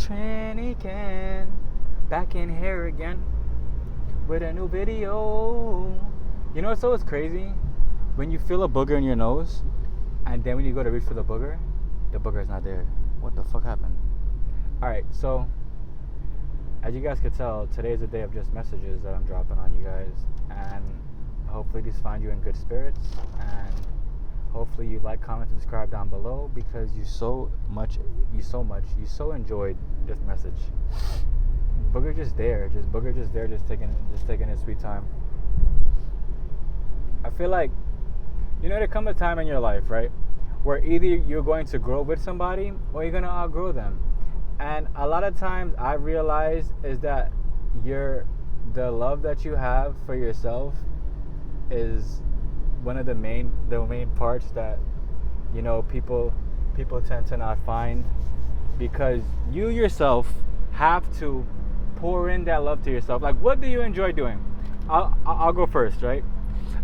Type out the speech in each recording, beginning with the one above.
Triniken, back in here again with a new video. You know what's always crazy? When you feel a booger in your nose, and then when you go to reach for the booger is not there. What the fuck happened? Alright, so as you guys could tell, today is a day of just messages that I'm dropping on you guys, and hopefully these find you in good spirits, and hopefully you like, comment, subscribe down below, because you so enjoyed this message. Booger just there, just taking his sweet time. I feel like, there comes a time in your life, right, where either you're going to grow with somebody or you're going to outgrow them. And a lot of times I realize is that the love that you have for yourself is one of the main parts that people tend to not find, because you yourself have to pour in that love to yourself. Like, what do you enjoy doing? I'll go first, right?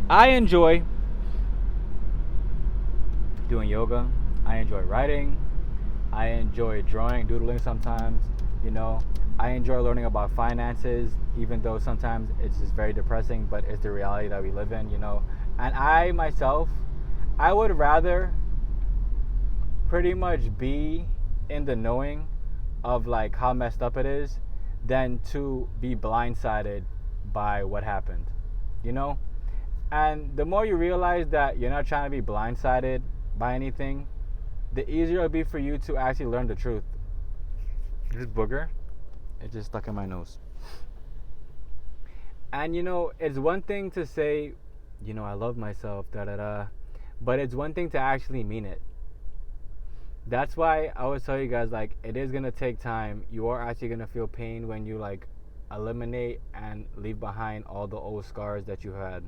I enjoy doing yoga. I enjoy writing. I enjoy drawing, doodling sometimes. I enjoy learning about finances, even though sometimes it's just very depressing, but it's the reality that we live in, And I myself, I would rather pretty much be in the knowing of like how messed up it is than to be blindsided by what happened, And the more you realize that you're not trying to be blindsided by anything, the easier it'll be for you to actually learn the truth. This booger, it just stuck in my nose. And it's one thing to say, I love myself, but it's one thing to actually mean it. That's why I always tell you guys, like, it is going to take time. You are actually going to feel pain when you, like, eliminate and leave behind all the old scars that you had.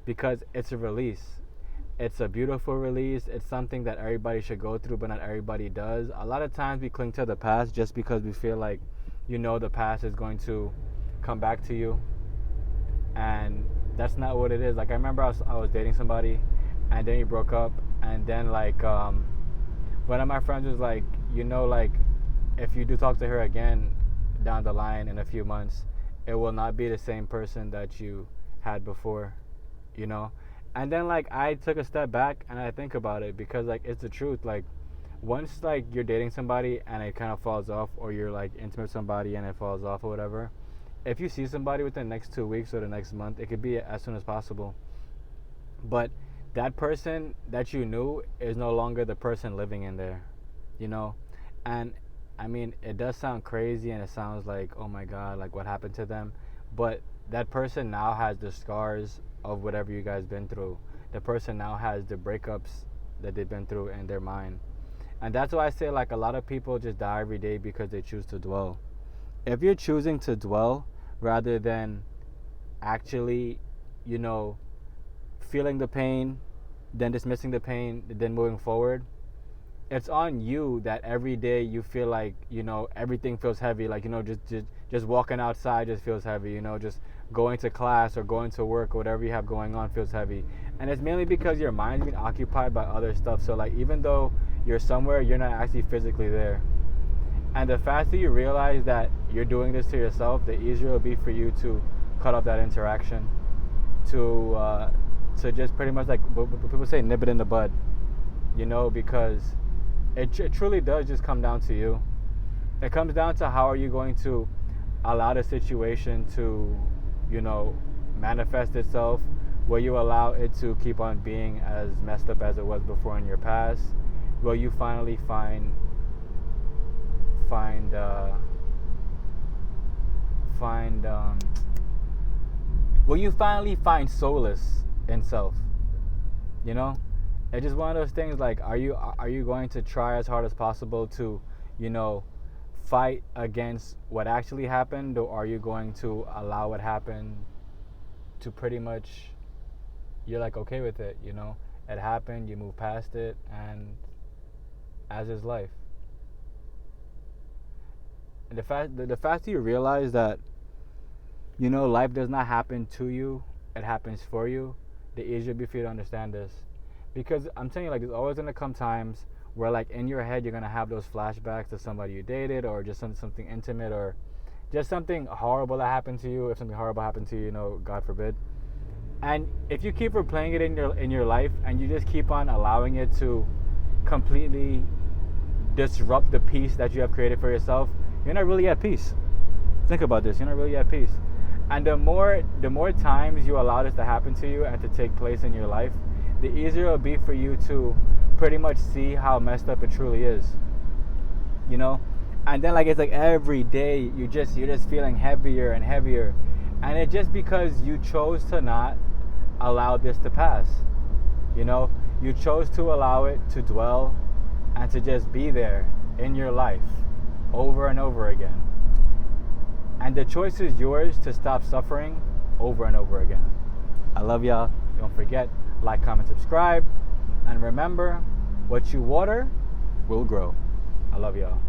Because it's a release. It's a beautiful release. It's something that everybody should go through, but not everybody does. A lot of times we cling to the past just because we feel like, the past is going to come back to you. And that's not what it is. Like, I remember I was dating somebody, and then he broke up, and then, like, one of my friends was like, like, if you do talk to her again down the line in a few months, it will not be the same person that you had before, And then, like, I took a step back and I think about it, because, like, it's the truth. Like, once, like, you're dating somebody and it kind of falls off, or you're, like, intimate with somebody and it falls off or whatever, if you see somebody within the next 2 weeks or the next month, it could be as soon as possible. But that person that you knew is no longer the person living in there, And, I mean, it does sound crazy, and it sounds like, oh my God, like, what happened to them? But that person now has the scars of whatever you guys been through. The person now has the breakups that they've been through in their mind. And that's why I say, like, a lot of people just die every day because they choose to dwell. If you're choosing to dwell rather than actually, feeling the pain, then dismissing the pain, then moving forward, it's on you that every day you feel like, everything feels heavy. Like, just walking outside just feels heavy, just going to class or going to work or whatever you have going on feels heavy. And it's mainly because your mind's being occupied by other stuff. So, like, even though you're somewhere, you're not actually physically there. And the faster you realize that you're doing this to yourself, the easier it'll be for you to cut off that interaction, to just pretty much, like people say, nip it in the bud, because it truly does just come down to you. It comes down to how are you going to allow the situation to, manifest itself. Will you allow it to keep on being as messed up as it was before in your past? Will you finally will you finally find solace in self? It's just one of those things. Like, are you going to try as hard as possible to, fight against what actually happened, or are you going to allow what happened to pretty much, you're like okay with it, it happened, you move past it, and as is life. And the faster you realize that, life does not happen to you, it happens for you, the easier it'll be for you to understand this. Because I'm telling you, like, there's always going to come times where like in your head you're gonna have those flashbacks to somebody you dated, or just something intimate, or just something horrible that happened to you. If something horrible happened to you, you know, God forbid. And if you keep replaying it in your life, and you just keep on allowing it to completely disrupt the peace that you have created for yourself, you're not really at peace. Think about this. You're not really at peace. And the more times you allow this to happen to you and to take place in your life, the easier it'll be for you to pretty much see how messed up it truly is. You know? And then like it's like every day you're just feeling heavier and heavier. And it's just because you chose to not allow this to pass. You know? You chose to allow it to dwell and to just be there in your life over and over again. And the choice is yours to stop suffering over and over again. I love y'all. Don't forget, like, comment, subscribe. And remember, what you water will grow. I love y'all.